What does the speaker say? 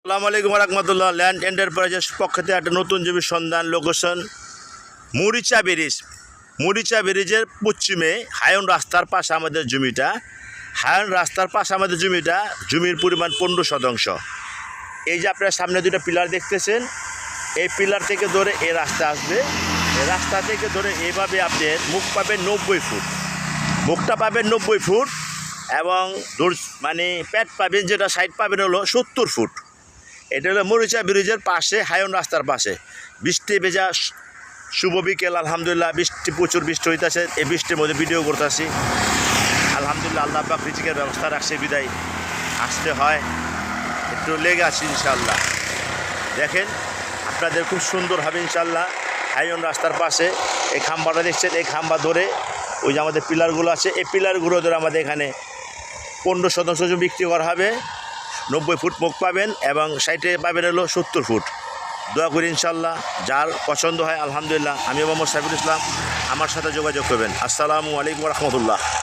আসসালামু আলাইকুম রহমতুল্লাহ। ল্যান্ড এন্টারপ্রাইজের পক্ষ থেকে একটা নতুন জমির সন্ধান। লোকেশন মরিচা ব্রিজের পশ্চিমে হায়ন রাস্তার পাশে আমাদের জমিটা। জমির পরিমাণ 15 শতাংশ। এই যে আপনার সামনে দুটো পিলার দেখতেছেন, এই পিলার থেকে ধরে এই রাস্তা আসবে। এই রাস্তা থেকে ধরে এইভাবে আপনার মুখ পাবেন 90 ফুট, মুখটা পাবেন 90 ফুট এবং পেট পাবেন, যেটা সাইড পাবেন হলো 70 ফুট। এটা হলো মরিচা ব্রিজের পাশে, হায়ন রাস্তার পাশে। বৃষ্টি ভেজা শুভ বিকেল, আলহামদুলিল্লাহ। প্রচুর বৃষ্টি হইতেছে। এই বৃষ্টির মধ্যে ভিডিও করতেছি। আলহামদুলিল্লাহ, আল্লাহ পাক রিজিকের ব্যবস্থা রাখছে বিদায় আসতে হয়, একটু লেগে আছি ইনশাআল্লাহ। দেখেন আপনাদের খুব সুন্দর হবে ইনশাআল্লাহ। হায়ন রাস্তার পাশে এই খাম্বাটা দেখছেন, এই খাম্বা ধরে ওই যে আমাদের পিলারগুলো আছে, এই পিলারগুলো ধরে আমাদের এখানে 15 শতাংশ জমি বিক্রি করা হবে। 90 ফুট মুখ পাবেন এবং সাইডে পাবেন হলো 70 ফুট। দোয়া করি ইনশাল্লাহ, যার পছন্দ হয় আলহামদুলিল্লাহ। আমি মোহাম্মদ সাইফুল ইসলাম, আমার সাথে যোগাযোগ করবেন। আসসালামু আলাইকুম রহমতুল্লাহ।